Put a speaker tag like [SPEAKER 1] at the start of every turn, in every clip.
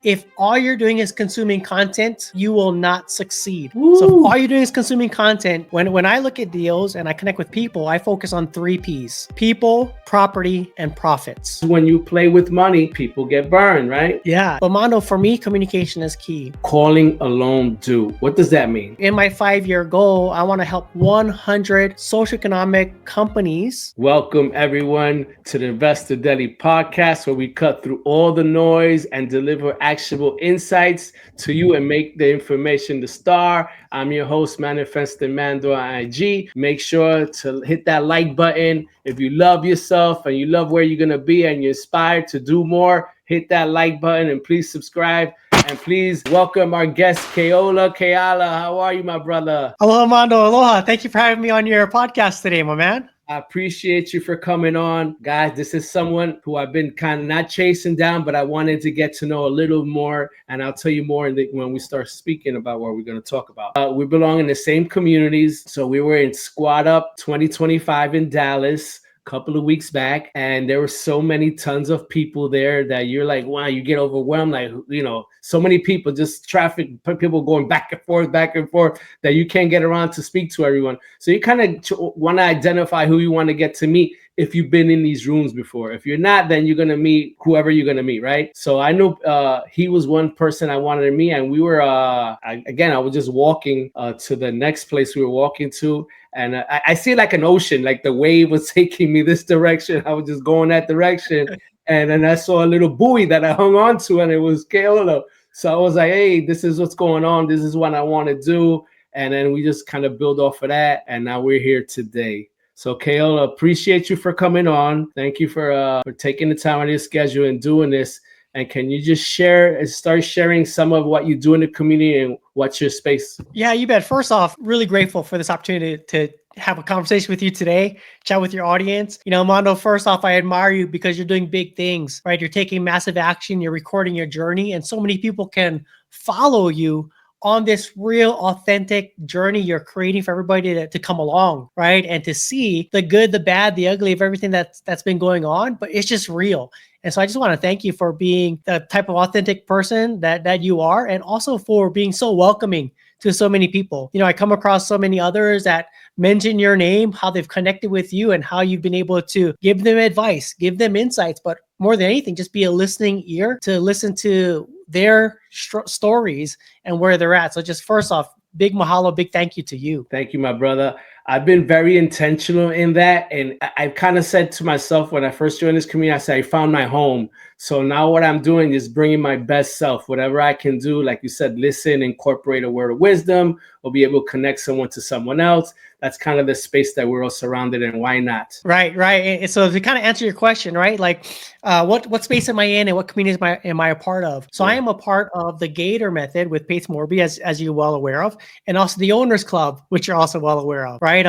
[SPEAKER 1] If all you're doing is consuming content, you will not succeed.
[SPEAKER 2] Woo.
[SPEAKER 1] So if all you're doing is consuming content, when I look at deals and I connect with people, I focus on 3 P's: people, property, and profits.
[SPEAKER 2] When you play with money, people get burned, right?
[SPEAKER 1] Yeah. But Mondo, for me, communication is key.
[SPEAKER 2] Calling alone do. What does that mean?
[SPEAKER 1] In my 5-year goal, I want to help 100 socioeconomic companies.
[SPEAKER 2] Welcome everyone to the Investor Daily podcast, where we cut through all the noise and deliver actionable insights to you and make the information the star. I'm your host, Manifesting Mando on IG. Make sure to hit that like button. If you love yourself and you love where you're going to be and you're inspired to do more, hit that like button and please subscribe. And please welcome our guest, Keola. How are you, my brother?
[SPEAKER 1] Aloha, Mondo. Aloha. Thank you for having me on your podcast today, my man.
[SPEAKER 2] I appreciate you for coming on. Guys, this is someone who I've been kind of not chasing down, but I wanted to get to know a little more. And I'll tell you more when we start speaking about what we're going to talk about. We belong in the same communities. So we were in Squad Up 2025 in Dallas a couple of weeks back, and there were so many tons of people there that you're like, wow, you get overwhelmed. Like, you know, so many people, just traffic, people going back and forth, that you can't get around to speak to everyone. So you kind of want to identify who you want to get to meet if you've been in these rooms before. If you're not, then you're going to meet whoever you're going to meet, right? So I know he was one person I wanted to meet, and we were, I was just walking to the next place we were walking to, and I see like an ocean, like the wave was taking me this direction. I was just going that direction. And then I saw a little buoy that I hung on to, and it was Keola. So I was like, hey, this is what's going on. This is what I want to do. And then we just kind of build off of that. And now we're here today. So Keola, appreciate you for coming on. Thank you for taking the time out of your schedule and doing this. And can you just start sharing some of what you do in the community and what's your space?
[SPEAKER 1] Yeah, you bet. First off, really grateful for this opportunity to have a conversation with you today, chat with your audience. You know, Mondo, first off, I admire you because you're doing big things, right? You're taking massive action, you're recording your journey, and so many people can follow you on this real authentic journey you're creating for everybody to come along, right? And to see the good, the bad, the ugly of everything that's been going on, but it's just real. And so I just want to thank you for being the type of authentic person that you are, and also for being so welcoming to so many people. You know, I come across so many others that mention your name, how they've connected with you, and how you've been able to give them advice, give them insights, but more than anything, just be a listening ear to listen to their stories and where they're at. So just first off, big mahalo, big thank you to you.
[SPEAKER 2] Thank you, my brother. I've been very intentional in that. And I kind of said to myself when I first joined this community, I said, I found my home. So now what I'm doing is bringing my best self, whatever I can do. Like you said, listen, incorporate a word of wisdom, or be able to connect someone to someone else. That's kind of the space that we're all surrounded in. Why not?
[SPEAKER 1] Right. And so to kind of answer your question, right? Like, what space am I in, and what community am I a part of? So I am a part of the Gator Method with Pace Morby, as you're well aware of, and also the Owners Club, which you're also well aware of, right?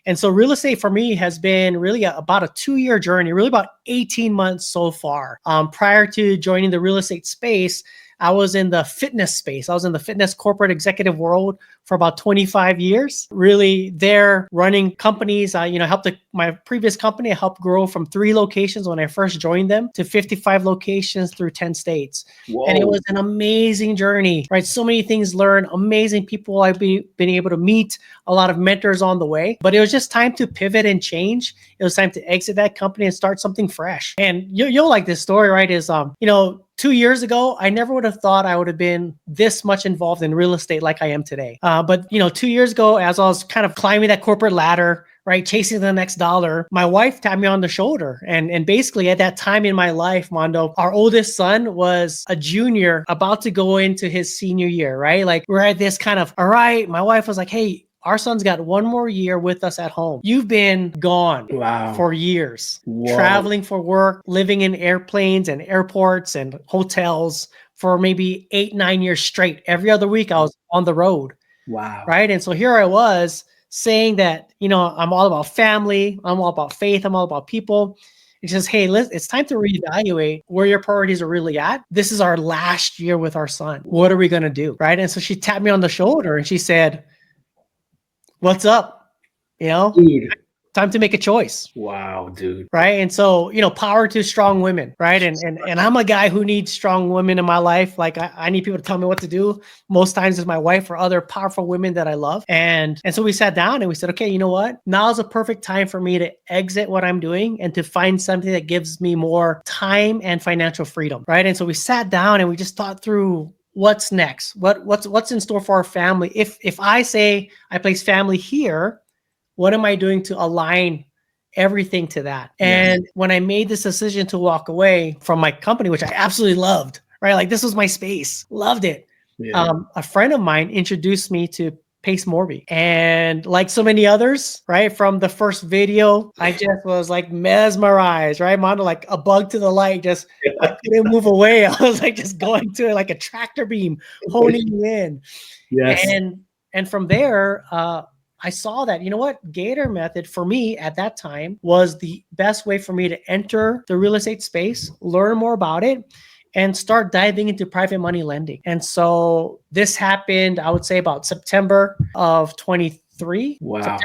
[SPEAKER 1] And so real estate for me has been really about a 2-year journey, really about 18 months so far. Prior to joining the real estate space, I was in the fitness space. I was in the fitness corporate executive world for about 25 years, really there running companies. My previous company, I helped grow from 3 locations when I first joined them to 55 locations through 10 states. Whoa. And it was an amazing journey, right? So many things learned, amazing people I've been able to meet, a lot of mentors on the way, but it was just time to pivot and change. It was time to exit that company and start something fresh. And you'll like this story, right? 2 years ago, I never would have thought I would have been this much involved in real estate like I am today. But 2 years ago, as I was kind of climbing that corporate ladder, right, chasing the next dollar, my wife tapped me on the shoulder. And basically at that time in my life, Mondo, our oldest son was a junior about to go into his senior year, right? Like we're at this kind of, all right, my wife was like, hey, our son's got 1 more year with us at home. You've been gone for years, traveling for work, living in airplanes and airports and hotels for maybe 8-9 years straight. Every other week I was on the road.
[SPEAKER 2] Wow.
[SPEAKER 1] Right. And so here I was saying that, I'm all about family. I'm all about faith. I'm all about people. It says, hey, it's time to reevaluate where your priorities are really at. This is our last year with our son. What are we going to do? Right. And so she tapped me on the shoulder and she said, what's up?
[SPEAKER 2] Dude,
[SPEAKER 1] time to make a choice.
[SPEAKER 2] Wow, dude.
[SPEAKER 1] Right. And so, power to strong women. Right. And I'm a guy who needs strong women in my life. Like I need people to tell me what to do. Most times it's my wife or other powerful women that I love. And so we sat down and we said, okay, you know what? Now's a perfect time for me to exit what I'm doing and to find something that gives me more time and financial freedom. Right. And so we sat down and we just thought through what's next, what's in store for our family. If I say I place family here, what am I doing to align everything to that? And when I made this decision to walk away from my company, which I absolutely loved, right? Like this was my space, loved it.
[SPEAKER 2] Yeah.
[SPEAKER 1] A friend of mine introduced me to Pace Morby. And like so many others, right? From the first video, I just was like mesmerized, right? Mondo, like a bug to the light, just I couldn't move away. I was like just going to it like a tractor beam, honing me in.
[SPEAKER 2] Yes.
[SPEAKER 1] And from there, I saw that, you know what, Gator Method for me at that time was the best way for me to enter the real estate space, learn more about it, and start diving into private money lending. And so this happened, I would say about September of 23.
[SPEAKER 2] Wow.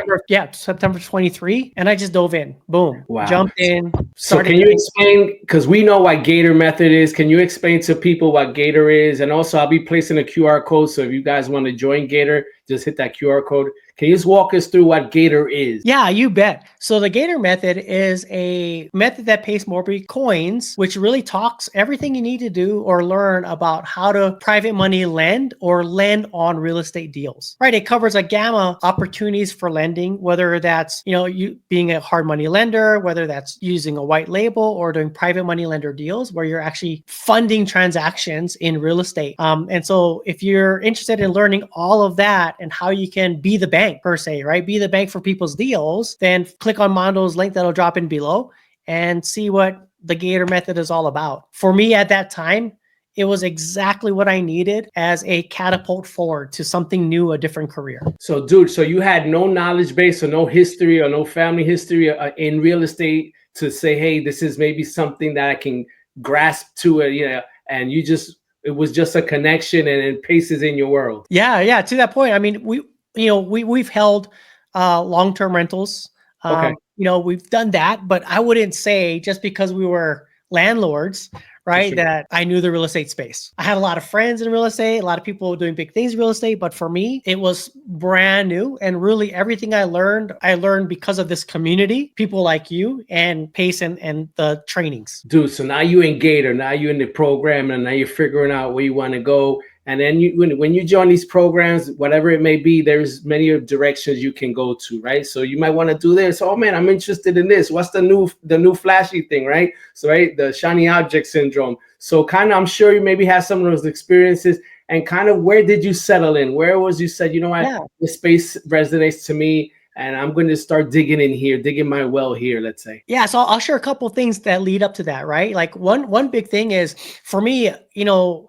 [SPEAKER 1] September 23. And I just dove in, boom,
[SPEAKER 2] Wow.
[SPEAKER 1] jumped in.
[SPEAKER 2] So can you explain, because we know what Gator Method is, can you explain to people what Gator is? And also I'll be placing a QR code. So if you guys want to join Gator, just hit that QR code. Can you just walk us through what Gator is?
[SPEAKER 1] Yeah, you bet. So the Gator method is a method that Pace Morby coins, which really talks everything you need to do or learn about how to private money lend or lend on real estate deals, right? It covers a gamma opportunities for lending, whether that's, you being a hard money lender, whether that's using a white label or doing private money lender deals where you're actually funding transactions in real estate. And so if you're interested in learning all of that and how you can be the bank per se, right? Be the bank for people's deals, then click on Mondo's link that'll drop in below and see what the Gator method is all about. For me at that time, it was exactly what I needed as a catapult forward to something new, a different career.
[SPEAKER 2] So dude, so you had no knowledge base or no history or no family history in real estate to say, hey, this is maybe something that I can grasp to it, and it was just a connection and it paces in your world.
[SPEAKER 1] Yeah. To that point, I mean, we've held long-term rentals.
[SPEAKER 2] Okay.
[SPEAKER 1] We've done that, but I wouldn't say just because we were landlords, right,
[SPEAKER 2] Sure.
[SPEAKER 1] that I knew the real estate space. I had a lot of friends in real estate, a lot of people doing big things in real estate, but for me, it was brand new. And really everything I learned because of this community, people like you and Pace and the trainings.
[SPEAKER 2] Dude, so now you in Gator, now you're in the program, and now you're figuring out where you want to go. And then when you join these programs, whatever it may be, there's many directions you can go to, right? So you might want to do this. Oh man, I'm interested in this. What's the new flashy thing, right? So right, the shiny object syndrome. So kind of, I'm sure you maybe have some of those experiences. And kind of, where did you settle in? Where was you said, you know what, this space resonates to me, and I'm going to start digging in here, digging my well here, let's say.
[SPEAKER 1] Yeah. So I'll share a couple of things that lead up to that, right? Like one big thing is for me,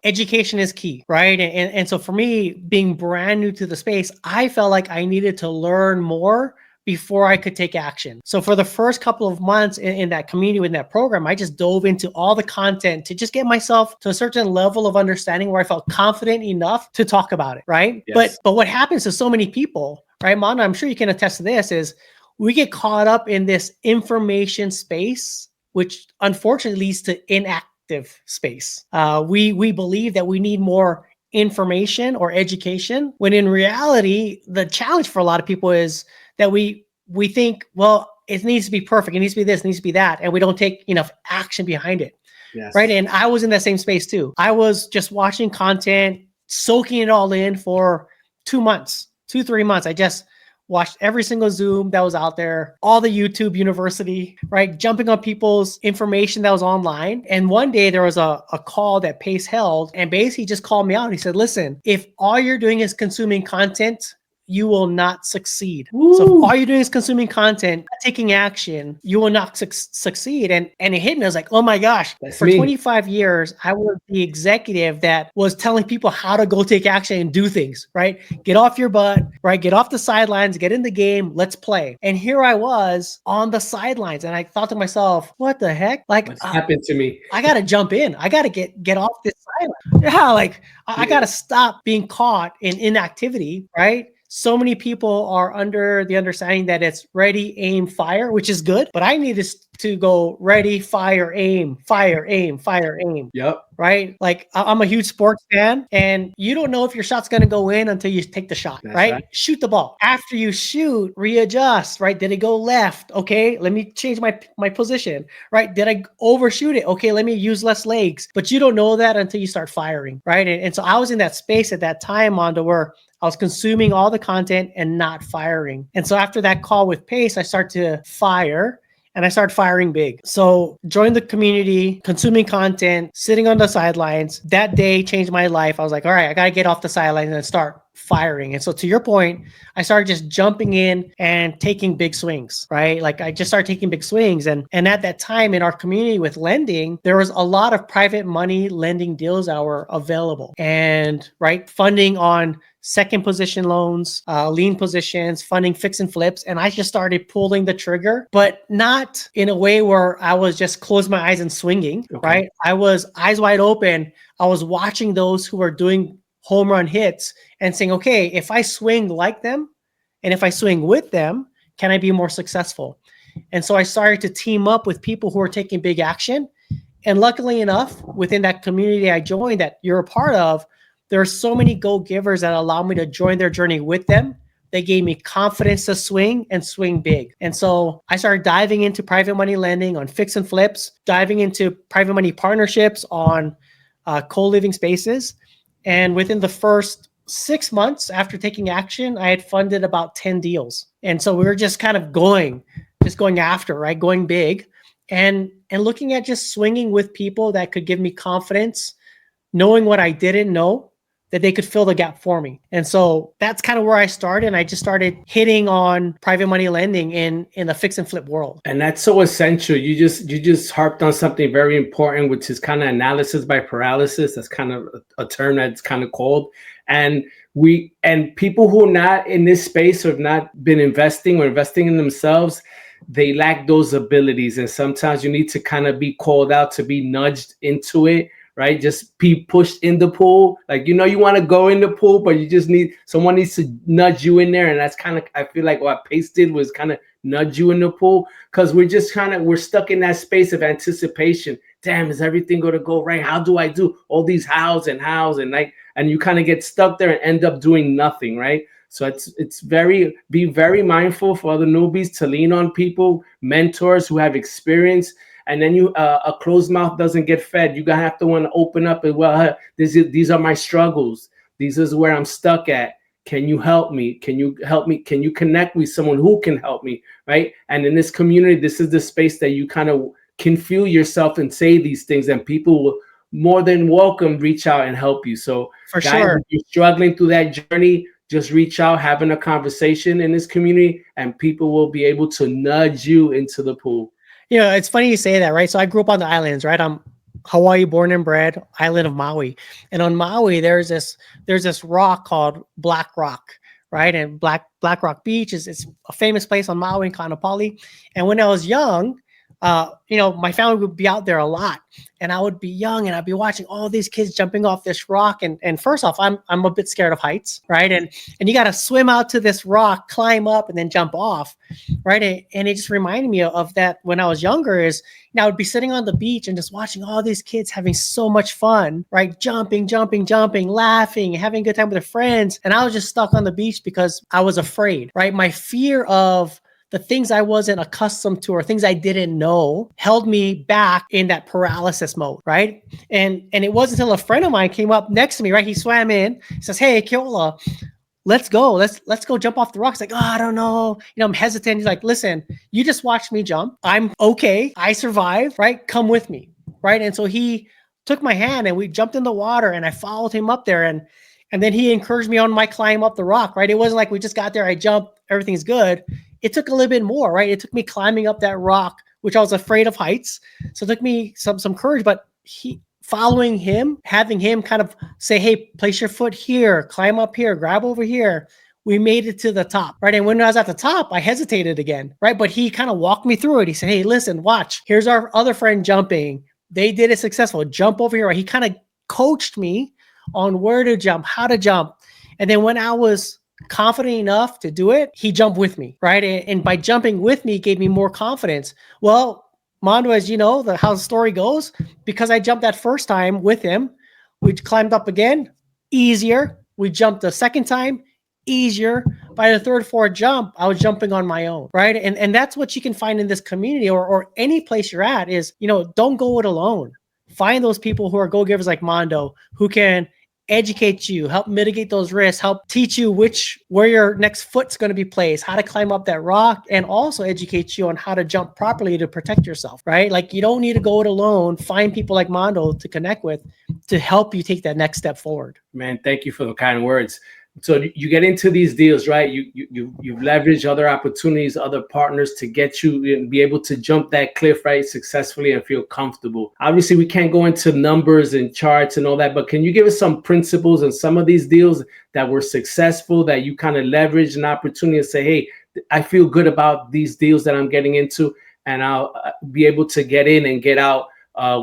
[SPEAKER 1] education is key, right? And so for me, being brand new to the space, I felt like I needed to learn more before I could take action. So for the first couple of months in that community, in that program, I just dove into all the content to just get myself to a certain level of understanding where I felt confident enough to talk about it, right?
[SPEAKER 2] Yes.
[SPEAKER 1] But what happens to so many people, right, Mondo, I'm sure you can attest to this, is we get caught up in this information space, which unfortunately leads to inactive space. We believe that we need more information or education, when in reality, the challenge for a lot of people is that we think, well, it needs to be perfect. It needs to be this, it needs to be that. And we don't take enough action behind it.
[SPEAKER 2] Yes.
[SPEAKER 1] Right. And I was in that same space too. I was just watching content, soaking it all in for 2 months, 3 months. I just watched every single Zoom that was out there, all the YouTube university, right? Jumping on people's information that was online. And one day there was a call that Pace held, and basically just called me out. He said, listen, if all you're doing is consuming content, you will not succeed.
[SPEAKER 2] Woo.
[SPEAKER 1] So if all you're doing is consuming content, not taking action, you will not succeed. And it hit me. I was like, oh my gosh,
[SPEAKER 2] That's
[SPEAKER 1] for
[SPEAKER 2] me.
[SPEAKER 1] 25 years, I was the executive that was telling people how to go take action and do things, right? Get off your butt, right? Get off the sidelines, get in the game, let's play. And here I was on the sidelines. And I thought to myself, what the heck? Like,
[SPEAKER 2] what's happened to me?
[SPEAKER 1] I got to jump in. I got to get off this sideline. Yeah, like I got to stop being caught in inactivity, right? so many people are under the understanding that it's ready, aim, fire, which is good. But I need to go ready, fire, aim, fire, aim, fire, aim.
[SPEAKER 2] Yep.
[SPEAKER 1] Right? Like I'm a huge sports fan, and you don't know if your shot's going to go in until you take the shot,
[SPEAKER 2] That's
[SPEAKER 1] right?
[SPEAKER 2] right.
[SPEAKER 1] Shoot the ball. After you shoot, readjust, right? Did it go left? Okay, let me change my position, right? Did I overshoot it? Okay, let me use less legs. But you don't know that until you start firing, right? And so I was in that space at that time, on to where I was consuming all the content and not firing. And so after that call with Pace, I start to fire, and I started firing big. So join the community, consuming content, sitting on the sidelines. That day changed my life. I was like, all right, I got to get off the sidelines and start firing. And so to your point, I started just jumping in and taking big swings, right? Like I just started taking big swings. And at that time in our community with lending, there was a lot of private money lending deals that were available, and right, funding on second position loans, lean positions, funding fix and flips. And I just started pulling the trigger, but not in a way where I was just close my eyes and swinging, right? I was eyes wide open. I was watching those who were doing home run hits and saying, okay, if I swing like them and if I swing with them, can I be more successful? And so I started to team up with people who are taking big action. And luckily enough, within that community I joined that you're a part of, there are so many go-givers that allow me to join their journey with them. They gave me confidence to swing and swing big. And so I started diving into private money lending on fix and flips, diving into private money partnerships on co-living spaces. And within the first 6 months after taking action, I had funded about 10 deals. And so we were just kind of going after, right? Going big and looking at just swinging with people that could give me confidence, knowing what I didn't know, that they could fill the gap for me. And so that's kind of where I started. And I just started hitting on private money lending in the fix and flip world.
[SPEAKER 2] And that's so essential. You just harped on something very important, which is kind of analysis by paralysis. That's kind of a term that's kind of called. And people who are not in this space or have not been investing in themselves, they lack those abilities. And sometimes you need to kind of be called out, to be nudged into it, right? Just be pushed in the pool. Like, you want to go in the pool, but you just someone needs to nudge you in there. And that's kind of, I feel like what Pace did was kind of nudge you in the pool, because we're stuck in that space of anticipation. Damn, is everything going to go right? How do I do all these hows and you kind of get stuck there and end up doing nothing, right? So be very mindful for other newbies to lean on people, mentors who have experience. And then a closed mouth doesn't get fed. You gotta have to want to open up and, well, these are my struggles. This is where I'm stuck at. Can you help me? Can you help me? Can you connect with someone who can help me? Right. And in this community, this is the space that you kind of can feel yourself and say these things, and people will more than welcome reach out and help you. So
[SPEAKER 1] for
[SPEAKER 2] guys,
[SPEAKER 1] sure,
[SPEAKER 2] if you're struggling through that journey, just reach out, having a conversation in this community, and people will be able to nudge you into the pool.
[SPEAKER 1] It's funny you say that, right? So I grew up on the islands, right? I'm Hawaii born and bred, island of Maui. And on Maui, there's this rock called Black Rock, right? And Black Rock Beach is a famous place on Maui and Kaanapali. And when I was young, my family would be out there a lot, and I would be young and I'd be watching all these kids jumping off this rock. And first off, I'm a bit scared of heights, right? And you got to swim out to this rock, climb up, and then jump off, right? And it just reminded me of that when I was younger. Is I would be sitting on the beach and just watching all these kids having so much fun, right? Jumping, laughing, having a good time with their friends. And I was just stuck on the beach because I was afraid, right? My fear of the things I wasn't accustomed to or things I didn't know held me back in that paralysis mode, right? And it wasn't until a friend of mine came up next to me, right? He swam in, he says, "Hey, Keola, let's go. Let's go jump off the rocks." Like, "Oh, I don't know. I'm hesitant." He's like, "Listen, you just watched me jump. I'm okay. I survived, right? Come with me." Right. And so he took my hand and we jumped in the water, and I followed him up there. And then he encouraged me on my climb up the rock, right? It wasn't like we just got there, I jumped, everything's good. It took a little bit more, right? It took me climbing up that rock, which I was afraid of heights. So it took me some courage, but following him, having him kind of say, "Hey, place your foot here, climb up here, grab over here." We made it to the top, right? And when I was at the top, I hesitated again, right? But he kind of walked me through it. He said, "Hey, listen, watch. Here's our other friend jumping. They did it successful. Jump over here." He kind of coached me on where to jump, how to jump. And then when I was confident enough to do it, he jumped with me, right? And by jumping with me, gave me more confidence. Well, Mondo, as you know, how the story goes, because I jumped that first time with him, we climbed up again, easier. We jumped the second time, easier. By the third, fourth jump, I was jumping on my own, right? And that's what you can find in this community or any place you're at is, don't go it alone. Find those people who are go-givers like Mondo, who can educate you, help mitigate those risks, help teach you where your next foot's going to be placed, how to climb up that rock, and also educate you on how to jump properly to protect yourself, right? Like you don't need to go it alone. Find people like Mondo to connect with to help you take that next step forward.
[SPEAKER 2] Man, thank you for the kind words. So you get into these deals, right? You leverage other opportunities, other partners to get you and be able to jump that cliff, right, successfully and feel comfortable. Obviously, we can't go into numbers and charts and all that, but can you give us some principles and some of these deals that were successful that you kind of leverage an opportunity to say, hey, I feel good about these deals that I'm getting into, and I'll be able to get in and get out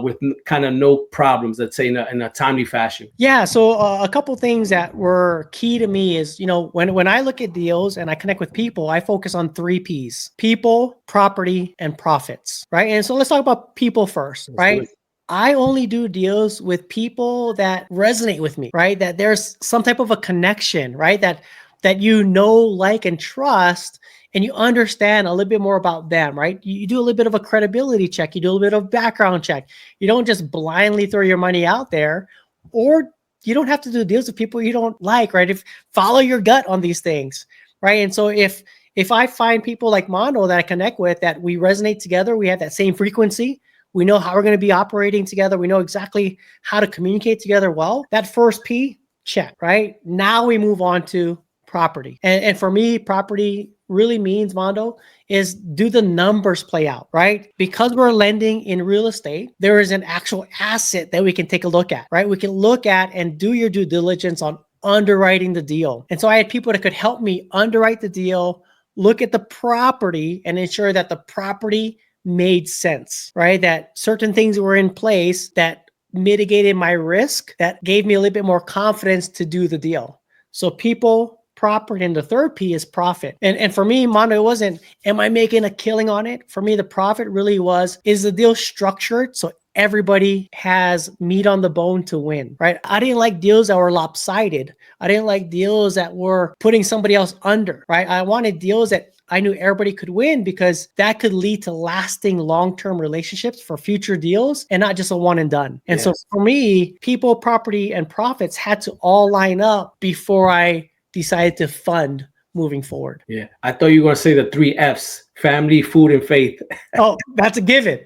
[SPEAKER 2] with kind of no problems, let's say in a timely fashion?
[SPEAKER 1] Yeah. So a couple things that were key to me is, when I look at deals and I connect with people, I focus on 3 P's: people, property, and profits. Right. And so let's talk about people first, right? I only do deals with people that resonate with me, right? That there's some type of a connection, right? That like, and trust, and you understand a little bit more about them, right? You do a little bit of a credibility check. You do a little bit of background check. You don't just blindly throw your money out there, or you don't have to do deals with people you don't like, right? Follow your gut on these things, right? And so if I find people like Mondo that I connect with, that we resonate together, we have that same frequency, we know how we're going to be operating together, we know exactly how to communicate together well, that first P, check, right? Now we move on to property. And for me, property really means, Mondo, is do the numbers play out, right? Because we're lending in real estate, there is an actual asset that we can take a look at, right? We can look at and do your due diligence on underwriting the deal. And so I had people that could help me underwrite the deal, look at the property, and ensure that the property made sense, right? That certain things were in place that mitigated my risk, that gave me a little bit more confidence to do the deal. So people, property, and the third P is profit. And for me, Mondo, it wasn't, am I making a killing on it? For me, the profit really was, is the deal structured so everybody has meat on the bone to win, right? I didn't like deals that were lopsided. I didn't like deals that were putting somebody else under, right? I wanted deals that I knew everybody could win, because that could lead to lasting long-term relationships for future deals and not just a one and done. And so for me, people, property, and profits had to all line up before I decided to fund moving forward.
[SPEAKER 2] Yeah. I thought you were going to say the 3 F's: family, food, and faith.
[SPEAKER 1] Oh, that's a given.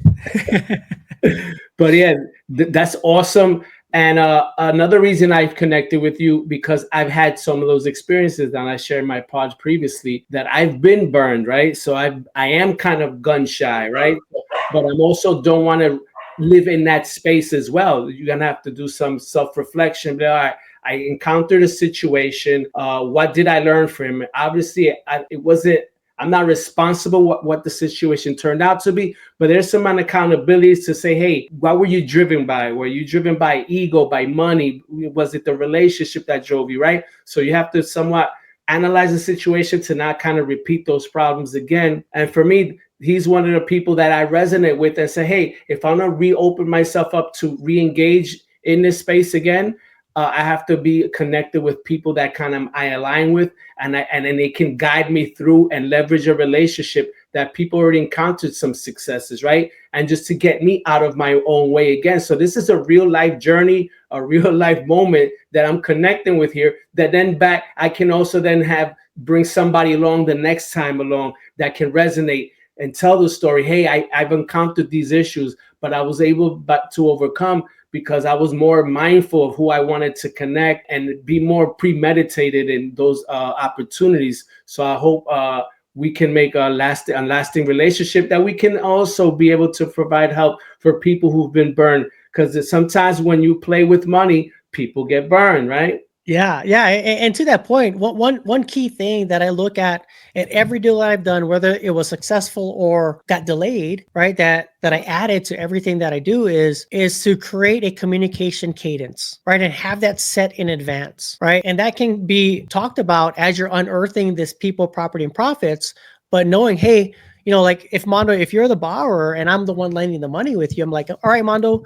[SPEAKER 2] But yeah, that's awesome. And another reason I've connected with you, because I've had some of those experiences that I shared in my pods previously, that I've been burned, right? So I am kind of gun shy, right? But I'm also don't want to live in that space as well. You're going to have to do some self-reflection. All right, I encountered a situation. What did I learn from it? Obviously, it wasn't, I'm not responsible what the situation turned out to be, but there's some accountabilities to say, hey, what were you driven by? Were you driven by ego, by money? Was it the relationship that drove you, right? So you have to somewhat analyze the situation to not kind of repeat those problems again. And for me, he's one of the people that I resonate with and say, hey, if I'm going to reopen myself up to re-engage in this space again, I have to be connected with people that kind of I align with, and then they can guide me through and leverage a relationship that people already encountered some successes, right? And just to get me out of my own way again. So this is a real life journey, a real life moment that I'm connecting with here, that then I can also then bring somebody along the next time along that can resonate and tell the story. Hey, I've encountered these issues, but I was able to overcome, because I was more mindful of who I wanted to connect and be more premeditated in those opportunities. So I hope we can make a lasting relationship, that we can also be able to provide help for people who've been burned. Because sometimes when you play with money, people get burned, right?
[SPEAKER 1] Yeah. And to that point, one key thing that I look at every deal that I've done, whether it was successful or got delayed, right? That I added to everything that I do is to create a communication cadence, right? And have that set in advance, right? And that can be talked about as you're unearthing this people, property, and profits, but knowing, hey, like if Mondo, if you're the borrower and I'm the one lending the money with you, I'm like, all right, Mondo,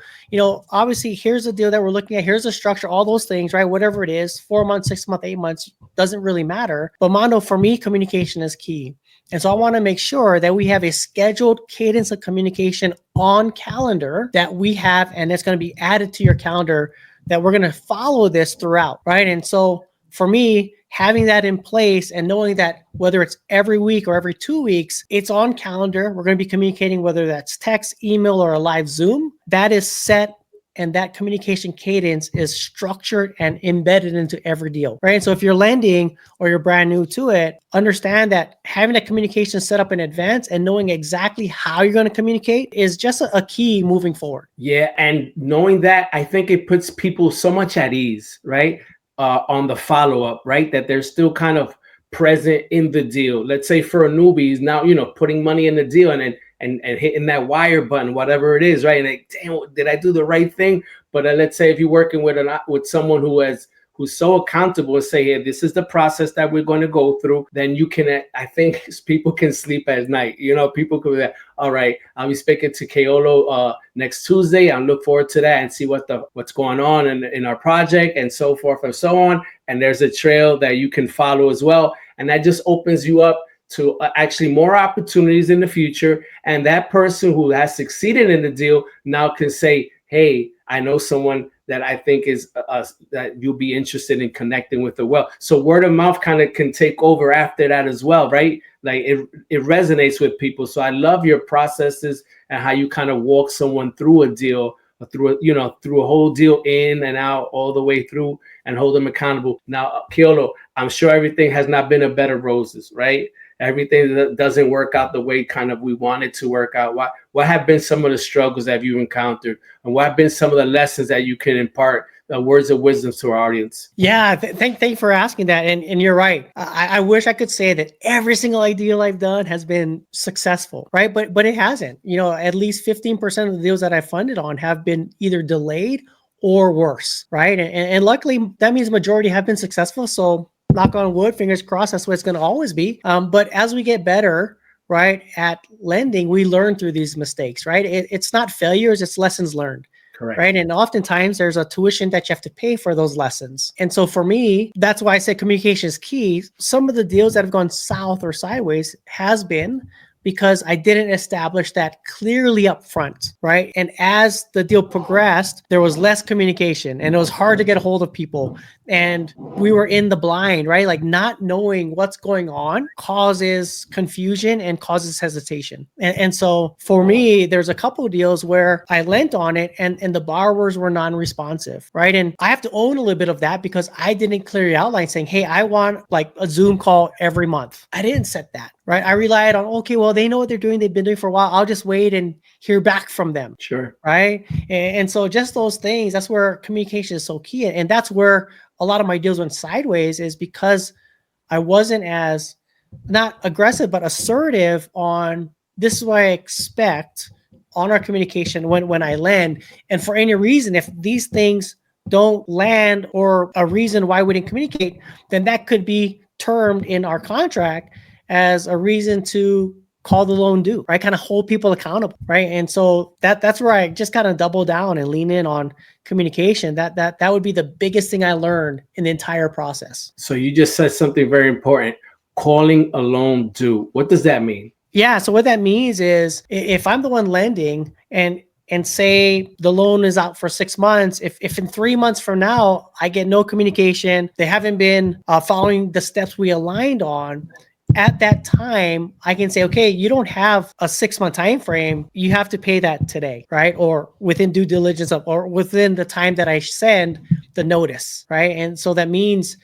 [SPEAKER 1] obviously here's the deal that we're looking at. Here's the structure, all those things, right? Whatever it is, 4 months, 6 months, 8 months, doesn't really matter. But Mondo, for me, communication is key. And so I want to make sure that we have a scheduled cadence of communication on calendar that we have, and it's going to be added to your calendar that we're going to follow this throughout, right? And so for me, having that in place and knowing that whether it's every week or every 2 weeks, it's on calendar. We're going to be communicating, whether that's text, email, or a live Zoom. That is set, and that communication cadence is structured and embedded into every deal, right? And so if you're lending or you're brand new to it, understand that having that communication set up in advance and knowing exactly how you're going to communicate is just a key moving forward.
[SPEAKER 2] Yeah, and knowing that, I think it puts people so much at ease, right? On the follow up, right? That they're still kind of present in the deal. Let's say for a newbie, he's now putting money in the deal and hitting that wire button, whatever it is, right? And like, damn, did I do the right thing? But let's say if you're working with someone who's so accountable and say, hey, this is the process that we're going to go through, then you can, I think people can sleep at night. People could be like, all right, I'll be speaking to Keola next Tuesday. I look forward to that and see what's going on in our project and so forth and so on. And there's a trail that you can follow as well. And that just opens you up to actually more opportunities in the future. And that person who has succeeded in the deal now can say, hey, I know someone that I think is that you'll be interested in connecting with as well. So word of mouth kind of can take over after that as well, right? Like it resonates with people. So I love your processes and how you kind of walk someone through a deal, through a whole deal in and out, all the way through, and hold them accountable. Now, Keola, I'm sure everything has not been a bed of roses, right? Everything that doesn't work out the way kind of we want it to work out. What have been some of the struggles that you encountered, and what have been some of the lessons that you can impart, words of wisdom to our audience?
[SPEAKER 1] Yeah, thank you for asking that. And you're right. I wish I could say that every single deal I've done has been successful, right? But it hasn't. At least 15% of the deals that I funded on have been either delayed or worse, right? And luckily, that means majority have been successful. So knock on wood, fingers crossed, that's what it's going to always be. But as we get better, right, at lending, we learn through these mistakes, right? It's not failures, it's lessons learned.
[SPEAKER 2] Correct.
[SPEAKER 1] Right. And oftentimes there's a tuition that you have to pay for those lessons. And so for me, that's why I said communication is key. Some of the deals that have gone south or sideways has been because I didn't establish that clearly up front, right? And as the deal progressed, there was less communication and it was hard to get a hold of people. And we were in the blind, right? Like not knowing what's going on causes confusion and causes hesitation. And so for me, there's a couple of deals where I lent on it and the borrowers were non-responsive, right? And I have to own a little bit of that because I didn't clear the outline saying, hey, I want like a Zoom call every month. I didn't set that, right? I relied on, okay, well, they know what they're doing. They've been doing for a while. I'll just wait and hear back from them.
[SPEAKER 2] Sure.
[SPEAKER 1] Right. And so just those things, that's where communication is so key. And that's where a lot of my deals went sideways, is because I wasn't as not aggressive, but assertive on this is what I expect on our communication when I lend. And for any reason, if these things don't land or a reason why we didn't communicate, then that could be termed in our contract as a reason to call the loan due, right? Kind of hold people accountable, right? And so that's where I just kind of double down and lean in on communication. That would be the biggest thing I learned in the entire process.
[SPEAKER 2] So you just said something very important: calling a loan due. What does that mean?
[SPEAKER 1] Yeah. So what that means is if I'm the one lending and say the loan is out for 6 months, if in 3 months from now I get no communication, they haven't been following the steps we aligned on. At that time, I can say, okay, you don't have a 6-month time frame. You have to pay that today, right? Or within due diligence or within the time that I send the notice, right? And so that means,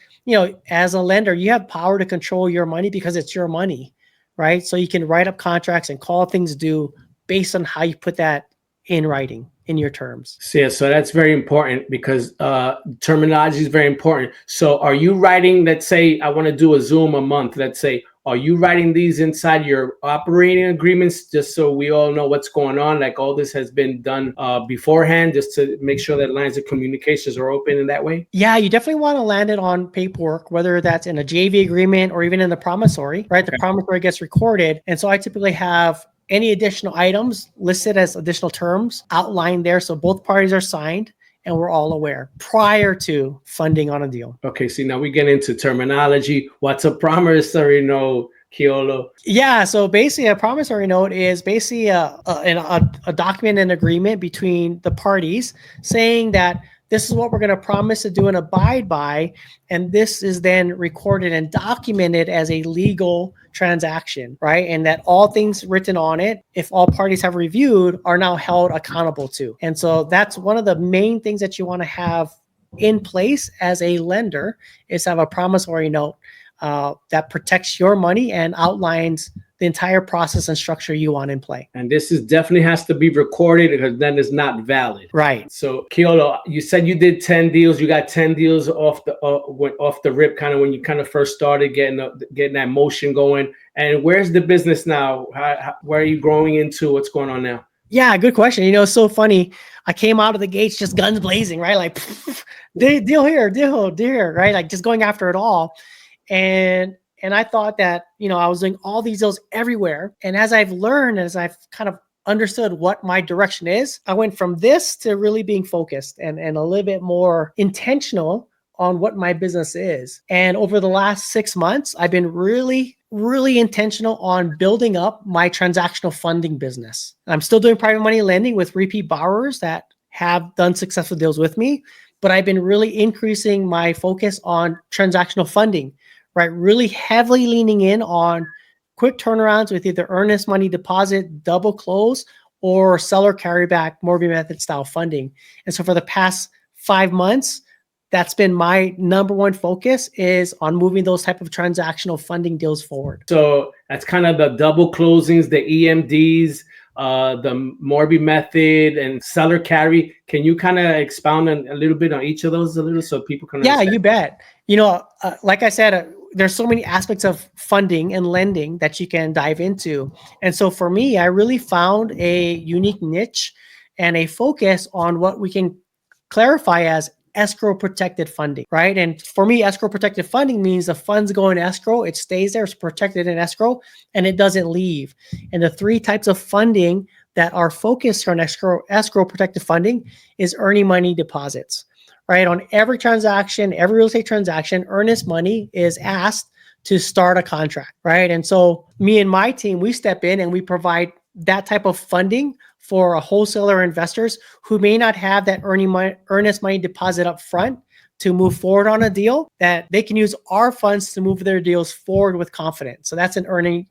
[SPEAKER 1] as a lender, you have power to control your money because it's your money, right? So you can write up contracts and call things due based on how you put that in writing in your terms.
[SPEAKER 2] So, yeah, so that's very important because terminology is very important. So are you writing, let's say I want to do a Zoom a month, let's say, are you writing these inside your operating agreements just so we all know what's going on? Like all this has been done beforehand just to make sure that lines of communications are open in that way?
[SPEAKER 1] Yeah, you definitely want to land it on paperwork, whether that's in a JV agreement or even in the promissory, right? The promissory gets recorded. And so I typically have any additional items listed as additional terms outlined there. So both parties are signed and we're all aware prior to funding on a deal.
[SPEAKER 2] Okay, see, now we get into terminology. What's a promissory note, Keola?
[SPEAKER 1] Yeah, so basically, a promissory note is basically a document and agreement between the parties saying that this is what we're going to promise to do and abide by, and this is then recorded and documented as a legal transaction, right? And that all things written on it, if all parties have reviewed, are now held accountable to. And so that's one of the main things that you want to have in place as a lender is to have a promissory note that protects your money and outlines the entire process and structure you want in play.
[SPEAKER 2] And this is definitely has to be recorded because then it's not valid.
[SPEAKER 1] Right.
[SPEAKER 2] So Keola, you said you did 10 deals. You got 10 deals off the rip, kind of when you kind of first started getting that motion going. And where's the business now? Where are you growing into? What's going on now?
[SPEAKER 1] Yeah, good question. It's so funny. I came out of the gates just guns blazing, right? Like deal here, right? Like just going after it all. And I thought that, I was doing all these deals everywhere. And as I've learned, as I've kind of understood what my direction is, I went from this to really being focused and a little bit more intentional on what my business is. And over the last 6 months, I've been really, really intentional on building up my transactional funding business. I'm still doing private money lending with repeat borrowers that have done successful deals with me, but I've been really increasing my focus on transactional funding, right? Really heavily leaning in on quick turnarounds with either earnest money deposit, double close, or seller carryback, Morby method style funding. And so for the past 5 months, that's been my number one focus is on moving those type of transactional funding deals forward.
[SPEAKER 2] So that's kind of the double closings, the EMDs, the Morby method and seller carry. Can you kind of expound a little bit on each of those so people can understand?
[SPEAKER 1] Yeah, you bet. Like I said, there's so many aspects of funding and lending that you can dive into. And so for me, I really found a unique niche and a focus on what we can clarify as escrow protected funding, right? And for me, escrow protected funding means the funds go in escrow, it stays there, it's protected in escrow, and it doesn't leave. And the 3 types of funding that are focused on escrow protected funding is earning money deposits, right? On every transaction, every real estate transaction, earnest money is asked to start a contract, right? And so me and my team, we step in and we provide that type of funding for a wholesaler investors who may not have that earnest money deposit up front to move forward on a deal, that they can use our funds to move their deals forward with confidence. So that's an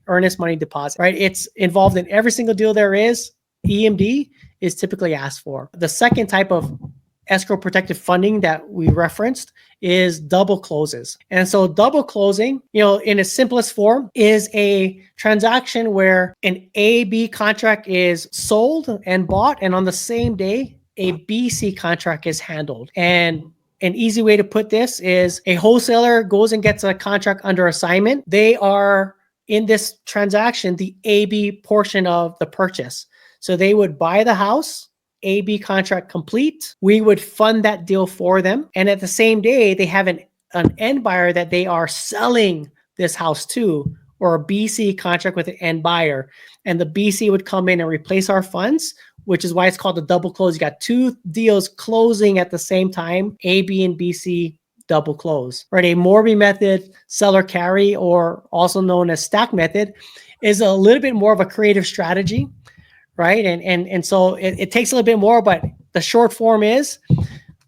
[SPEAKER 1] earnest money deposit, right? It's involved in every single deal there is. EMD is typically asked for. The second type of escrow protected funding that we referenced is double closes. And so double closing, in its simplest form is a transaction where an A-B contract is sold and bought, and on the same day, a BC contract is handled. And an easy way to put this is a wholesaler goes and gets a contract under assignment. They are in this transaction, the AB portion of the purchase. So they would buy the house, AB contract complete. We would fund that deal for them. And at the same day, they have an end buyer that they are selling this house to, or a BC contract with an end buyer. And the BC would come in and replace our funds, which is why it's called a double close. You got 2 deals closing at the same time, AB and BC double close, right? A Morby method seller carry, or also known as stack method, is a little bit more of a creative strategy, right? And so it takes a little bit more, but the short form is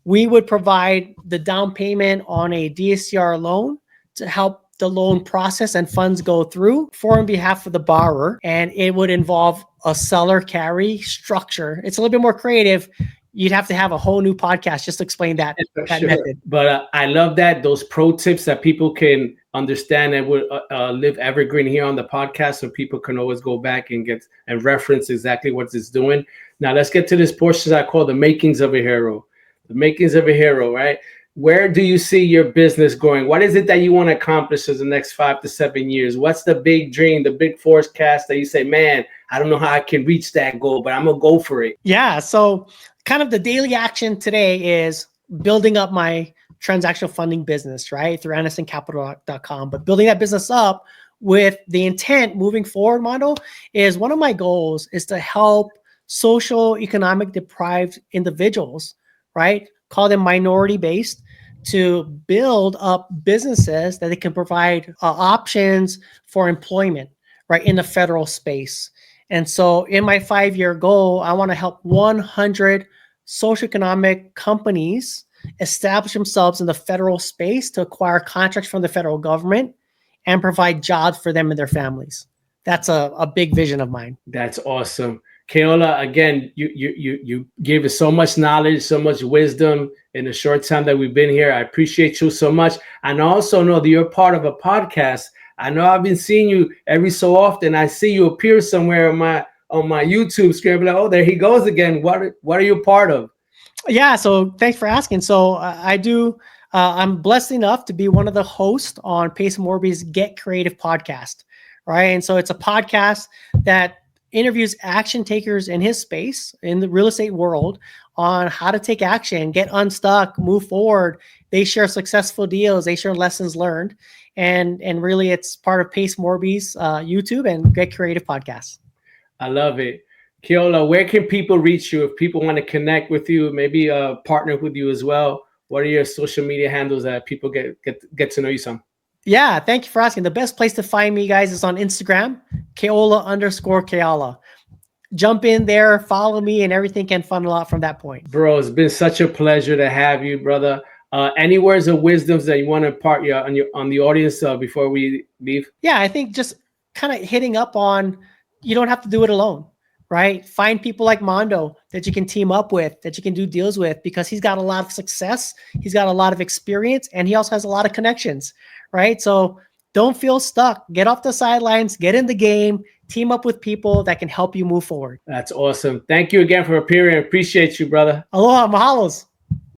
[SPEAKER 1] we would provide the down payment on a DSCR loan to help the loan process and funds go through for on behalf of the borrower. And it would involve a seller carry structure. It's a little bit more creative. You'd have to have a whole new podcast just to explain that method.
[SPEAKER 2] But I love that, those pro tips that people can understand and would live evergreen here on the podcast, so people can always go back and get and reference exactly what it's doing. Now let's get to this portion I call the makings of a hero. The makings of a hero, right? Where do you see your business going? What is it that you want to accomplish in the next 5 to 7 years? What's the big dream, the big forecast that you say, man, I don't know how I can reach that goal, but I'm going to go for it?
[SPEAKER 1] Yeah. So, kind of the daily action today is building up my transactional funding business, right? Through andersoncapital.com. But building that business up with the intent moving forward, Mondo, is one of my goals is to help social economic deprived individuals, right? Call them minority based, to build up businesses that they can provide options for employment, right, in the federal space. And so in my 5-year goal, I want to help 100 socioeconomic companies establish themselves in the federal space to acquire contracts from the federal government and provide jobs for them and their families. That's a big vision of mine.
[SPEAKER 2] That's awesome. Keola, again, you gave us so much knowledge, so much wisdom in the short time that we've been here. I appreciate you so much. And I also know that you're part of a podcast. I know I've been seeing you every so often. I see you appear somewhere on my YouTube screen. Like, oh, there he goes again. What are you part of?
[SPEAKER 1] Yeah, so thanks for asking. So I do. I'm blessed enough to be one of the hosts on Pace Morby's Get Creative podcast, right? And so it's a podcast that interviews action takers in his space in the real estate world on how to take action, get unstuck, move forward. They share successful deals, they share lessons learned, and really it's part of Pace Morby's YouTube and Get Creative podcast.
[SPEAKER 2] I love it. Keola, where can people reach you if people want to connect with you, maybe partner with you as well? What are your social media handles that people get to know you some?
[SPEAKER 1] Yeah, thank you for asking. The best place to find me, guys, is on Instagram, Keola_Keola. Jump in there, follow me, and everything can funnel out from that point.
[SPEAKER 2] Bro, it's been such a pleasure to have you, brother. Any words of wisdoms that you want to impart on the audience before we leave?
[SPEAKER 1] Yeah, I think just kind of hitting up on, you don't have to do it alone, right? Find people like Mondo that you can team up with, that you can do deals with, because he's got a lot of success, he's got a lot of experience, and he also has a lot of connections, right? So don't feel stuck. Get off the sidelines, get in the game, team up with people that can help you move forward.
[SPEAKER 2] That's awesome. Thank you again for appearing. Appreciate you, brother.
[SPEAKER 1] Aloha, mahalos.